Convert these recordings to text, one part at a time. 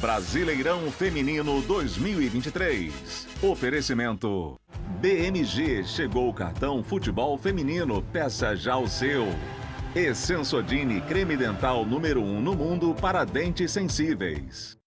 Brasileirão Feminino 2023. Oferecimento. BMG, chegou o cartão Futebol Feminino, peça já o seu. E Sensodine, creme dental número 1 no mundo para dentes sensíveis.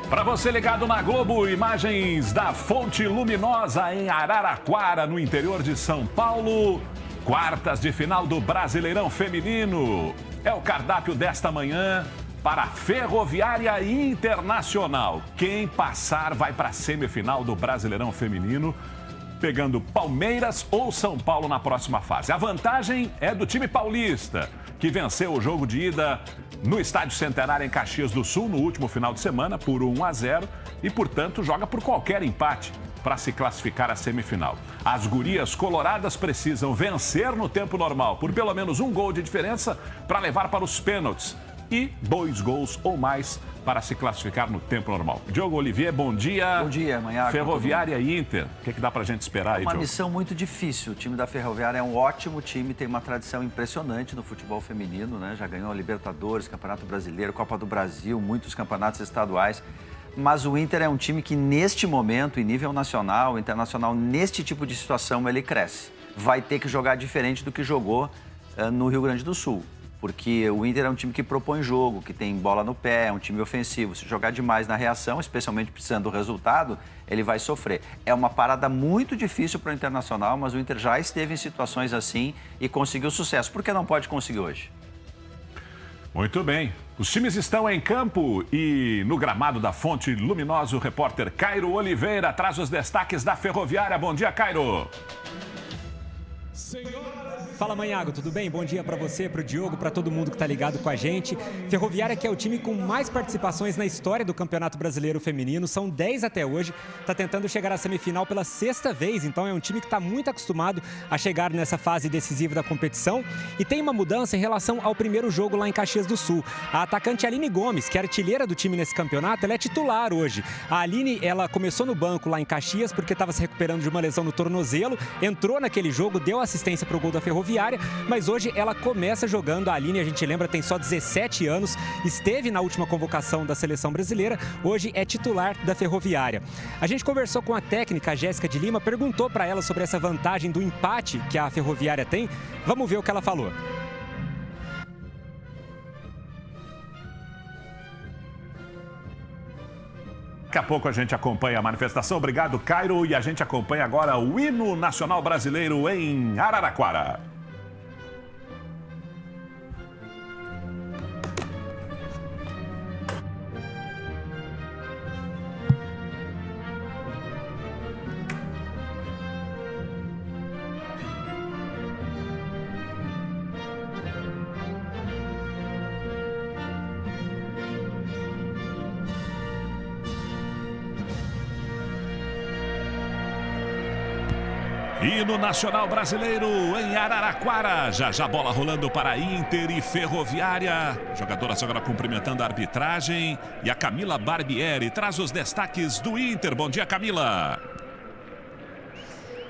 Para você ligado na Globo, imagens da Fonte Luminosa em Araraquara, no interior de São Paulo. Quartas de final do Brasileirão Feminino. É o cardápio desta manhã para Ferroviária e Internacional. Quem passar vai para a semifinal do Brasileirão Feminino, pegando Palmeiras ou São Paulo na próxima fase. A vantagem é do time paulista, que venceu o jogo de ida no Estádio Centenário em Caxias do Sul no último final de semana por 1-0 e, portanto, joga por qualquer empate para se classificar à semifinal. As gurias coloradas precisam vencer no tempo normal por pelo menos um gol de diferença para levar para os pênaltis e 2 gols ou mais para se classificar no tempo normal. Diogo Olivier, bom dia. Bom dia, amanhã. Ferroviária e Inter, o que dá pra gente esperar aí, Diogo? Uma missão muito difícil. O time da Ferroviária é um ótimo time, tem uma tradição impressionante no futebol feminino, né? Já ganhou a Libertadores, Campeonato Brasileiro, Copa do Brasil, muitos campeonatos estaduais. Mas o Inter é um time que, neste momento, em nível nacional, internacional, neste tipo de situação, ele cresce. Vai ter que jogar diferente do que jogou no Rio Grande do Sul. Porque o Inter é um time que propõe jogo, que tem bola no pé, é um time ofensivo. Se jogar demais na reação, especialmente precisando do resultado, ele vai sofrer. É uma parada muito difícil para o Internacional, mas o Inter já esteve em situações assim e conseguiu sucesso. Por que não pode conseguir hoje? Muito bem. Os times estão em campo e no gramado da Fonte Luminosa, o repórter Cairo Oliveira traz os destaques da Ferroviária. Bom dia, Cairo. Fala, Manhago, tudo bem? Bom dia para você, para o Diogo, para todo mundo que está ligado com a gente. Ferroviária, que é o time com mais participações na história do Campeonato Brasileiro Feminino, são 10 até hoje, está tentando chegar à semifinal pela 6ª vez, então é um time que está muito acostumado a chegar nessa fase decisiva da competição. E tem uma mudança em relação ao primeiro jogo lá em Caxias do Sul. A atacante Aline Gomes, que é artilheira do time nesse campeonato, ela é titular hoje. A Aline, ela começou no banco lá em Caxias porque estava se recuperando de uma lesão no tornozelo, entrou naquele jogo, deu assistência para o gol da Ferroviária, mas hoje ela começa jogando. A Aline, a gente lembra, tem só 17 anos, esteve na última convocação da seleção brasileira, hoje é titular da Ferroviária. A gente conversou com a técnica, a Jéssica de Lima, perguntou para ela sobre essa vantagem do empate que a Ferroviária tem. Vamos ver o que ela falou. Daqui a pouco a gente acompanha a manifestação. Obrigado, Cairo. E a gente acompanha agora o hino nacional brasileiro em Araraquara. Hino Nacional Brasileiro em Araraquara. Já bola rolando para Inter e Ferroviária. Jogadoras agora cumprimentando a arbitragem. E a Camila Barbieri traz os destaques do Inter. Bom dia, Camila.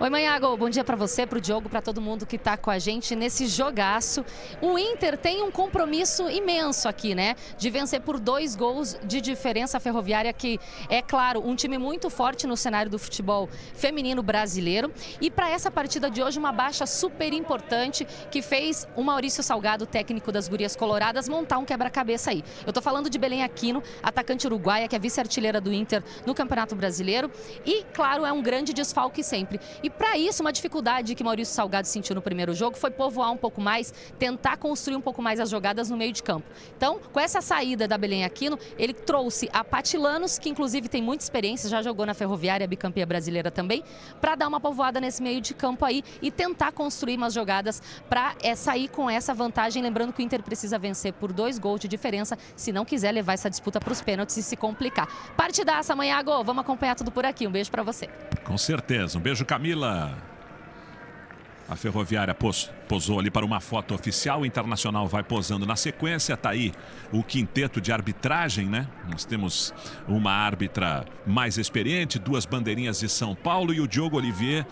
Oi, Manhago, bom dia para você, para o Diogo, para todo mundo que está com a gente nesse jogaço. O Inter tem um compromisso imenso aqui, né? De vencer por 2 gols de diferença. A Ferroviária, que é, claro, um time muito forte no cenário do futebol feminino brasileiro. E para essa partida de hoje, uma baixa super importante que fez o Maurício Salgado, técnico das Gurias Coloradas, montar um quebra-cabeça aí. Eu tô falando de Belém Aquino, atacante uruguaia, que é vice-artilheira do Inter no Campeonato Brasileiro. E, claro, é um grande desfalque sempre. E para isso, uma dificuldade que Maurício Salgado sentiu no primeiro jogo foi povoar um pouco mais, tentar construir um pouco mais as jogadas no meio de campo. Então, com essa saída da Belém Aquino, ele trouxe a Paty Lanos, que inclusive tem muita experiência, já jogou na Ferroviária, bicampeã brasileira também, para dar uma povoada nesse meio de campo aí e tentar construir umas jogadas para sair com essa vantagem. Lembrando que o Inter precisa vencer por 2 gols de diferença, se não quiser levar essa disputa para os pênaltis e se complicar. Partidaça, Manhago, vamos acompanhar tudo por aqui. Um beijo para você. Com certeza. Um beijo, Camila. A Ferroviária posou ali para uma foto oficial. O Internacional vai posando na sequência. Está aí o quinteto de arbitragem, né? Nós temos uma árbitra mais experiente, 2 bandeirinhas de São Paulo. E o Diogo Olivier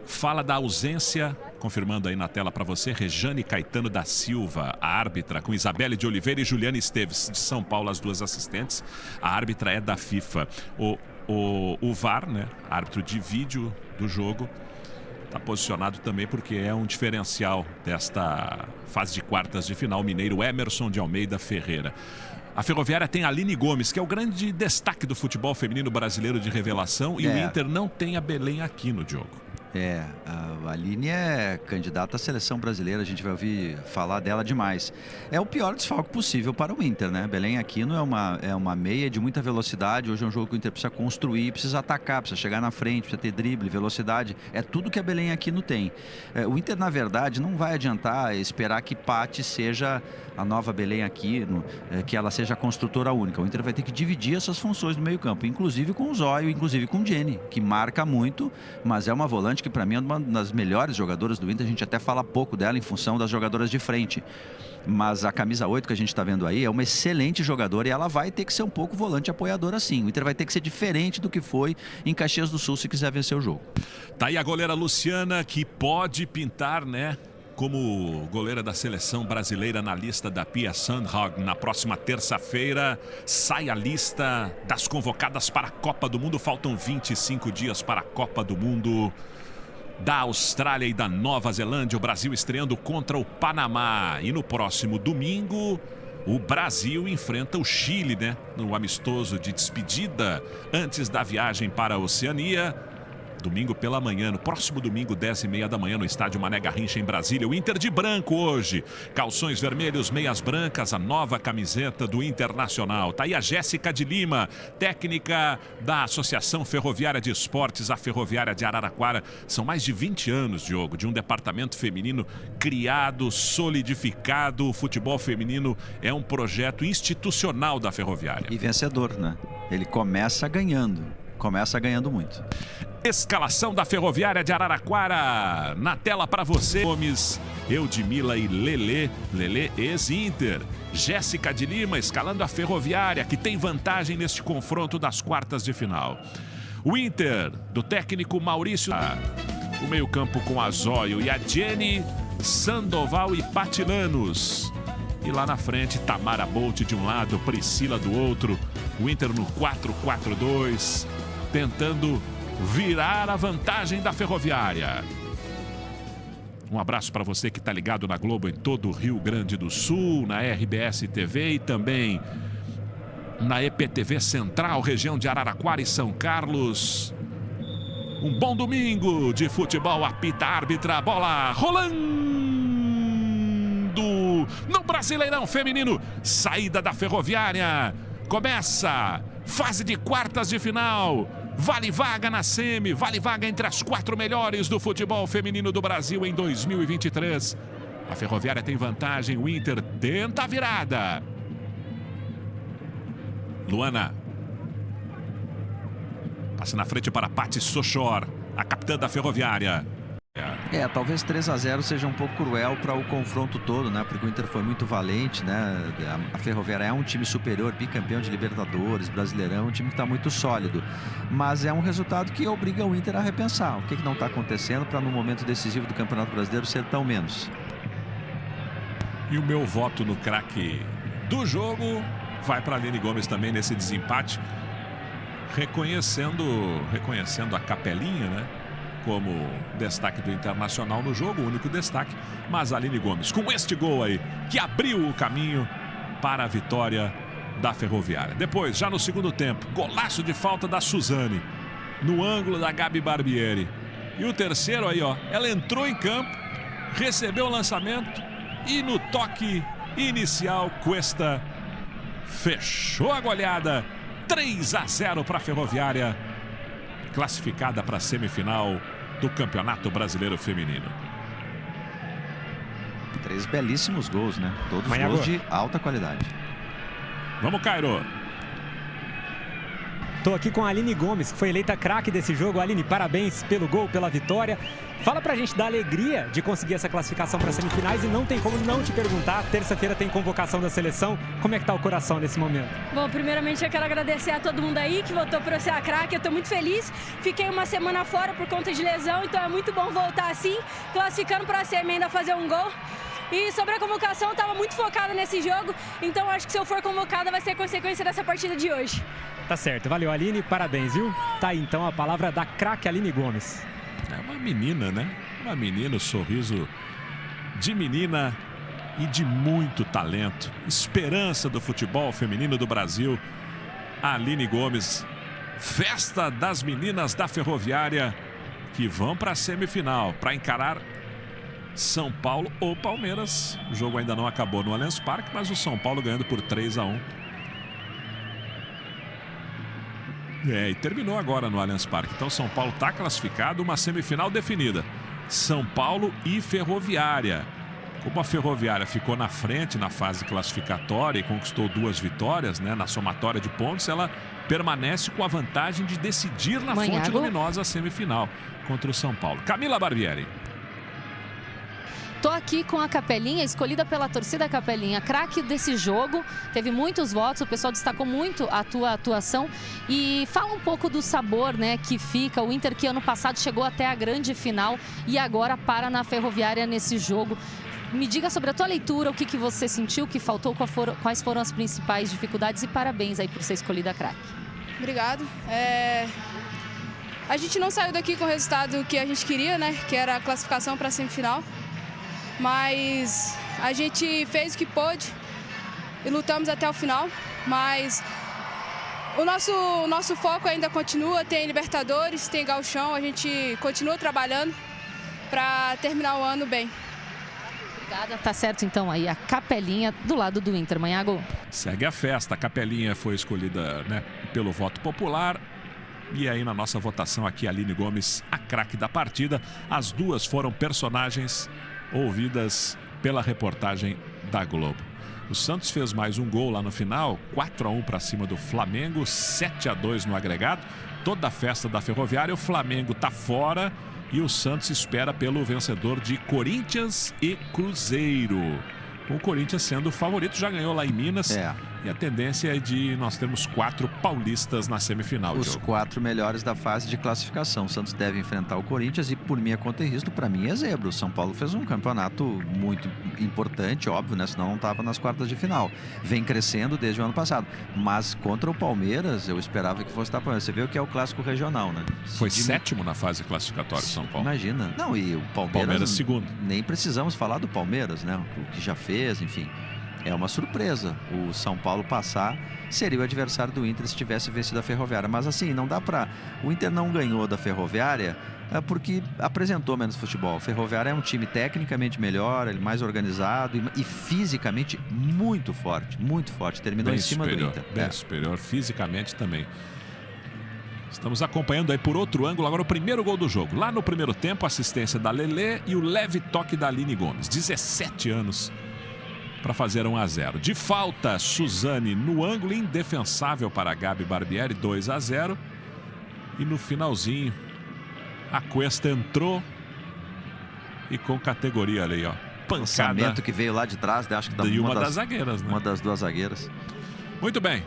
fala da ausência confirmando aí na tela para você, Rejane Caetano da Silva, a árbitra, com Isabelle de Oliveira e Juliana Esteves, de São Paulo, as duas assistentes. A árbitra é da FIFA. O VAR, né, árbitro de vídeo do jogo, está posicionado também porque é um diferencial desta fase de quartas de final, o mineiro Emerson de Almeida Ferreira. A Ferroviária tem a Aline Gomes, que é o grande destaque do futebol feminino brasileiro de revelação, e o Inter não tem a Belém Aquino, Diogo. A Aline é candidata à seleção brasileira, a gente vai ouvir falar dela demais. É o pior desfalque possível para o Inter, né? Belém Aquino é uma meia de muita velocidade. Hoje é um jogo que o Inter precisa construir, precisa atacar, precisa chegar na frente, precisa ter drible, velocidade. É tudo que a Belém Aquino tem. O Inter, na verdade, não vai adiantar esperar que Paty seja a nova Belém Aquino, que ela seja a construtora única. O Inter vai ter que dividir essas funções no meio-campo, inclusive com o Zóio, inclusive com o Jenny, que marca muito, mas é uma volante que para mim é uma das melhores jogadoras do Inter. A gente até fala pouco dela em função das jogadoras de frente, mas a camisa 8 que a gente está vendo aí é uma excelente jogadora e ela vai ter que ser um pouco volante apoiadora, sim. O Inter vai ter que ser diferente do que foi em Caxias do Sul se quiser vencer o jogo. Tá aí a goleira Luciana, que pode pintar, né, como goleira da seleção brasileira na lista da Pia Sundhage. Na próxima terça-feira sai a lista das convocadas para a Copa do Mundo. Faltam 25 dias para a Copa do Mundo da Austrália e da Nova Zelândia. O Brasil estreando contra o Panamá. E no próximo domingo, o Brasil enfrenta o Chile, né, no amistoso de despedida antes da viagem para a Oceania. Domingo pela manhã, no próximo domingo, 10h30 da manhã, no estádio Mané Garrincha, em Brasília. O Inter de branco hoje. Calções vermelhos, meias brancas, a nova camiseta do Internacional. Tá aí a Jéssica de Lima, técnica da Associação Ferroviária de Esportes, a Ferroviária de Araraquara. São mais de 20 anos, Diogo, de um departamento feminino criado, solidificado. O futebol feminino é um projeto institucional da Ferroviária. E vencedor, né? Ele começa ganhando muito. Escalação da Ferroviária de Araraquara. Na tela para você, Gomes, Eudmila e Lelê ex-Inter. Jéssica de Lima escalando a Ferroviária, que tem vantagem neste confronto das quartas de final. O Inter, do técnico Maurício. O meio-campo com a Zóio e a Jenny, Sandoval e Patilanos. E lá na frente, Tamara Bolt de um lado, Priscila do outro. O Inter no 4-4-2, tentando virar a vantagem da Ferroviária. Um abraço para você que está ligado na Globo em todo o Rio Grande do Sul, na RBS TV e também na EPTV Central, região de Araraquara e São Carlos. Um bom domingo de futebol, apita a árbitra, bola rolando no Brasileirão Feminino. Saída da Ferroviária, começa fase de quartas de final. Vale vaga na semi, vale vaga entre as 4 melhores do futebol feminino do Brasil em 2023. A Ferroviária tem vantagem, o Inter tenta a virada. Luana passa na frente para Paty Sochor, a capitã da Ferroviária. Talvez 3-0 seja um pouco cruel para o confronto todo, né? Porque o Inter foi muito valente, né? A Ferroviária é um time superior, bicampeão de Libertadores, Brasileirão, um time que está muito sólido. Mas é um resultado que obriga o Inter a repensar. O que não está acontecendo para no momento decisivo do Campeonato Brasileiro ser tão menos. E o meu voto no craque do jogo vai para a Aline Gomes também nesse desempate. Reconhecendo a Capelinha, né, como destaque do Internacional no jogo, o único destaque, mas a Aline Gomes com este gol aí, que abriu o caminho para a vitória da Ferroviária. Depois, já no segundo tempo, golaço de falta da Suzane, no ângulo da Gabi Barbieri. E o terceiro aí, ó, ela entrou em campo, recebeu o lançamento e no toque inicial, Cuesta fechou a goleada. 3-0 para a Ferroviária, classificada para a semifinal do Campeonato Brasileiro Feminino. 3 belíssimos gols, né? Todos gols de alta qualidade. Vamos, Cairo. Estou aqui com a Aline Gomes, que foi eleita craque desse jogo. Aline, parabéns pelo gol, pela vitória. Fala pra gente da alegria de conseguir essa classificação para as semifinais e não tem como não te perguntar, terça-feira tem convocação da seleção, como é que tá o coração nesse momento? Bom, primeiramente eu quero agradecer a todo mundo aí que votou para eu ser a craque, eu tô muito feliz, fiquei uma semana fora por conta de lesão, então é muito bom voltar assim, classificando para a semi ainda fazer um gol. E sobre a convocação, eu estava muito focada nesse jogo, então acho que se eu for convocada vai ser consequência dessa partida de hoje. Tá certo, valeu Aline, parabéns, viu? Tá aí então a palavra da craque Aline Gomes. É uma menina, né? Uma menina, sorriso de menina e de muito talento. Esperança do futebol feminino do Brasil. Aline Gomes. Festa das meninas da Ferroviária que vão para a semifinal para encarar São Paulo ou Palmeiras. O jogo ainda não acabou no Allianz Parque, mas o São Paulo ganhando por 3-1. E terminou agora no Allianz Parque. Então São Paulo está classificado, uma semifinal definida. São Paulo e Ferroviária. Como a Ferroviária ficou na frente na fase classificatória e conquistou 2 vitórias, né, na somatória de pontos, ela permanece com a vantagem de decidir na Fonte Luminosa a semifinal contra o São Paulo. Camila Barbieri. Tô aqui com a Capelinha, escolhida pela torcida Capelinha, craque desse jogo. Teve muitos votos, o pessoal destacou muito a tua atuação. E fala um pouco do sabor, né, que fica. O Inter que ano passado chegou até a grande final e agora para na Ferroviária nesse jogo. Me diga sobre a tua leitura, o que você sentiu, o que faltou, quais foram as principais dificuldades e parabéns aí por ser escolhida craque. Obrigado. A gente não saiu daqui com o resultado que a gente queria, né, que era a classificação para a semifinal. Mas a gente fez o que pôde e lutamos até o final, mas o nosso foco ainda continua, tem Libertadores, tem Gauchão, a gente continua trabalhando para terminar o ano bem. Obrigada, tá certo então aí a Capelinha do lado do Inter, Manhago. Segue a festa, a Capelinha foi escolhida, né, pelo voto popular. E aí na nossa votação aqui, a Aline Gomes, a craque da partida. As duas foram personagens ouvidas pela reportagem da Globo. O Santos fez mais um gol lá no final, 4-1 para cima do Flamengo, 7-2 no agregado. Toda a festa da Ferroviária, o Flamengo está fora e o Santos espera pelo vencedor de Corinthians e Cruzeiro. O Corinthians sendo o favorito, já ganhou lá em Minas. E a tendência é de nós termos 4 paulistas na semifinal. Os 4 melhores da fase de classificação. O Santos deve enfrentar o Corinthians e, por minha conta e risco, para mim é zebra. O São Paulo fez um campeonato muito importante, óbvio, né? Senão não estava nas quartas de final. Vem crescendo desde o ano passado. Mas contra o Palmeiras, eu esperava que fosse estar Palmeiras. Você vê o que é o clássico regional, né? Foi 7º na fase classificatória do São Paulo. Imagina. Não, e o Palmeiras segundo. Nem precisamos falar do Palmeiras, né? O que já fez, enfim. É uma surpresa o São Paulo passar, seria o adversário do Inter se tivesse vencido a Ferroviária. Mas assim, não dá pra... O Inter não ganhou da Ferroviária porque apresentou menos futebol. A Ferroviária é um time tecnicamente melhor, mais organizado e fisicamente muito forte, muito forte. Terminou bem em cima superior, do Inter. Bem superior, fisicamente também. Estamos acompanhando aí por outro ângulo agora o primeiro gol do jogo. Lá no primeiro tempo, assistência da Lelê e o leve toque da Aline Gomes. 17 anos para fazer 1-0. De falta, Suzane no ângulo, indefensável para a Gabi Barbieri, 2-0. E no finalzinho, a Cuesta entrou e com categoria ali, ó. Pancada. Lançamento que veio lá de trás, acho que uma das zagueiras, né? Uma das 2 zagueiras. Muito bem.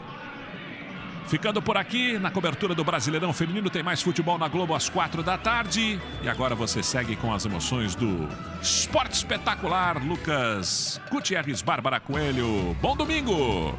Ficando por aqui, na cobertura do Brasileirão Feminino, tem mais futebol na Globo às 4 da tarde. E agora você segue com as emoções do Esporte Espetacular. Lucas Gutierrez, Bárbara Coelho. Bom domingo!